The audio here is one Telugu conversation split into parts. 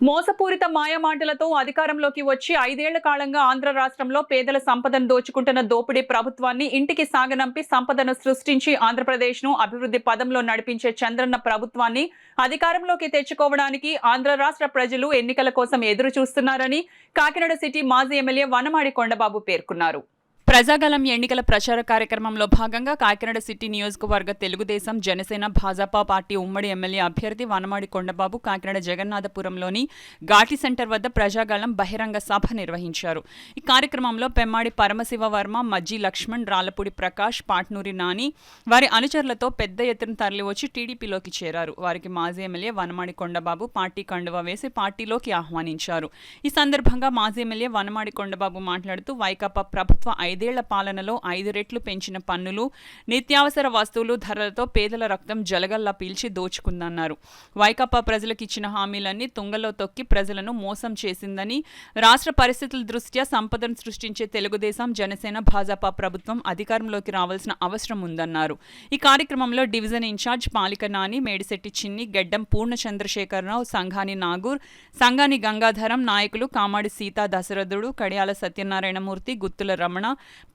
మోసపూరిత మాయమాటలతో అధికారంలోకి వచ్చి 5 ఏళ్ల కాలంగా ఆంధ్ర రాష్ట్రంలో పేదల సంపదను దోచుకుంటున్న దోపిడీ ప్రభుత్వాన్ని ఇంటికి సాగనంపి సంపదను సృష్టించి ఆంధ్రప్రదేశ్ను అభివృద్ధి పదంలో నడిపించే చంద్రన్న ప్రభుత్వాన్ని అధికారంలోకి తెచ్చుకోవడానికి ఆంధ్ర రాష్ట్ర ప్రజలు ఎన్నికల కోసం ఎదురు చూస్తున్నారని కాకినాడ సిటీ మాజీ ఎమ్మెల్యే వనమాడి కొండబాబు పేర్కొన్నారు. ప్రజాగలం ఎన్నికల ప్రచార కార్యక్రమంలో భాగంగా కాకినాడ సిటీ నియోజకవర్గ తెలుగుదేశం జనసేన భాజపా పార్టీ ఉమ్మడి ఎమ్మెల్యే అభ్యర్థి వనమాడి కొండబాబు కాకినాడ జగన్నాథపురంలోని ఘాటి సెంటర్ వద్ద ప్రజాగలం బహిరంగ సభ నిర్వహించారు. ఈ కార్యక్రమంలో పెమ్మాడి పరమశివ వర్మ, మజ్జి లక్ష్మణ్, రాళ్లపూడి ప్రకాష్, పాట్నూరి నాని వారి అనుచరులతో పెద్ద ఎత్తున తరలివచ్చి టీడీపీలోకి చేరారు. వారికి మాజీ ఎమ్మెల్యే వనమాడి కొండబాబు పార్టీ కండువా వేసి పార్టీలోకి ఆహ్వానించారు. ఈ సందర్భంగా మాజీ ఎమ్మెల్యే వనమాడి కొండబాబు మాట్లాడుతూ వైకాపా ప్రభుత్వ 5 ఏళ్ల పాలనలో 5 రెట్లు పెంచిన పన్నులు, నిత్యావసర వస్తువులు ధరలతో పేదల రక్తం జలగల్లా పీల్చి దోచుకుందన్నారు. వైకాపా ప్రజలకు ఇచ్చిన హామీలన్నీ తుంగలో తొక్కి ప్రజలను మోసం చేసిందని, రాష్ట్ర పరిస్థితుల దృష్ట్యా సంపదను సృష్టించే తెలుగుదేశం జనసేన భాజపా ప్రభుత్వం అధికారంలోకి రావాల్సిన అవసరం ఉందన్నారు. ఈ కార్యక్రమంలో డివిజన్ ఇన్ఛార్జ్ పాలిక నాని, మేడిశెట్టి చిన్ని, గెడ్డం పూర్ణ చంద్రశేఖరరావు, సంఘాని నాగూర్, సంఘాని గంగాధరం, నాయకులు కామాడి సీతా దశరథుడు, కడియాల సత్యనారాయణమూర్తి, గుత్తుల రమణ,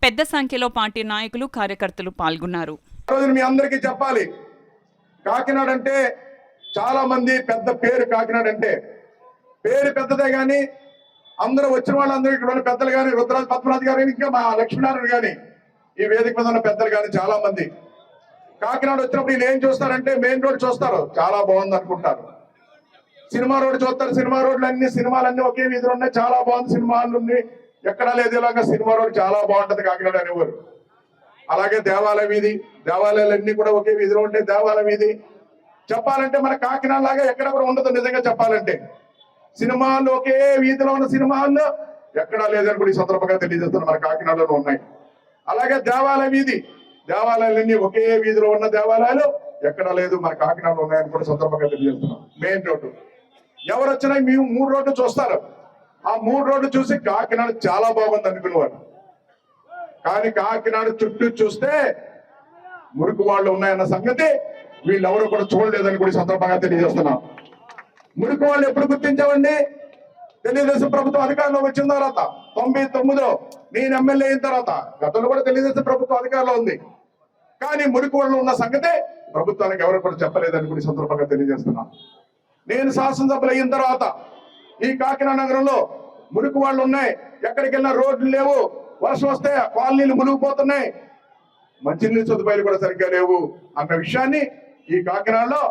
పెద్ద సంఖ్యలో పార్టీ నాయకులు కార్యకర్తలు పాల్గొన్నారు. మీ అందరికీ చెప్పాలి, కాకినాడ అంటే చాలా మంది పెద్ద పేరు. కాకినాడ అంటే పేరు పెద్దదే, కానీ అందరూ వచ్చిన వాళ్ళందరూ ఇక్కడ ఉన్న పెద్దలు కానీ, రుద్రరాజు పద్మనాథ్ గారు, ఇంకా మా లక్ష్మీనారాయణ కానీ, ఈ వేదిక మీద ఉన్న పెద్దలు కానీ చాలా మంది కాకినాడ వచ్చినప్పుడు వీళ్ళు ఏం చూస్తారంటే మెయిన్ రోడ్ చూస్తారు, చాలా బాగుంది అనుకుంటారు. సినిమా రోడ్ చూస్తారు, సినిమా రోడ్లు అన్ని సినిమాలన్నీ ఒకే వీధిలో ఉన్నాయి, చాలా బాగుంది, సినిమాలు ఉన్నాయి, ఎక్కడా లేదు ఇలాగా సినిమా రోడ్ చాలా బాగుంటది కాకినాడ అనేవారు. అలాగే దేవాలయ వీధి, దేవాలయాలన్నీ కూడా ఒకే వీధిలో ఉంటాయి. దేవాలయ వీధి చెప్పాలంటే మన కాకినాడ లాగా ఎక్కడ కూడా ఉండదు. నిజంగా చెప్పాలంటే సినిమాలు ఒకే వీధిలో ఉన్న సినిమాల్లో ఎక్కడా లేదని కూడా ఈ సందర్భంగా తెలియజేస్తున్నారు, మన కాకినాడలో ఉన్నాయి. అలాగే దేవాలయ వీధి, దేవాలయాలన్నీ ఒకే వీధిలో ఉన్న దేవాలయాలు ఎక్కడా లేదు, మన కాకినాడలో ఉన్నాయని కూడా సందర్భంగా తెలియజేస్తున్నాం. మెయిన్ రోడ్డు ఎవరు వచ్చినా మేము 3 రోడ్లు చూస్తారు, ఆ 3 రోడ్లు చూసి కాకినాడ చాలా బాగుంది అనుకునేవారు. కానీ కాకినాడ చుట్టూ చూస్తే మురికి వాళ్ళు ఉన్నాయన్న సంగతి వీళ్ళెవరూ కూడా చూడలేదని కూడా సందర్భంగా తెలియజేస్తున్నాం. మురికి వాళ్ళు ఎప్పుడు గుర్తించామండి? తెలుగుదేశం ప్రభుత్వం అధికారంలో వచ్చిన తర్వాత 99లో నేను ఎమ్మెల్యే అయిన తర్వాత, గతంలో కూడా తెలుగుదేశం ప్రభుత్వం అధికారంలో ఉంది, కానీ మురికి వాళ్ళు ఉన్న సంగతి ప్రభుత్వానికి ఎవరు కూడా చెప్పలేదని కూడా సందర్భంగా తెలియజేస్తున్నాం. నేను శాసనసభ్యులు అయిన తర్వాత ఈ కాకినాడ నగరంలో మురికి వాళ్ళు ఉన్నాయి, ఎక్కడికి వెళ్ళినా రోడ్లు లేవు, వర్షం వస్తే కాలనీలు మునిగిపోతున్నాయి, మంచినీళ్ళ సదుపాయాలు కూడా సరిగ్గా లేవు అన్న విషయాన్ని ఈ కాకినాడలో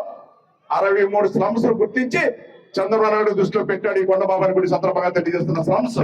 63 స్లమ్స్ గుర్తించి చంద్రబాబు నాయుడు దృష్టిలో పెట్టాడు ఈ కొండబాబు అని కూడా సందర్భంగా తెలియజేస్తున్న స్లమ్స్.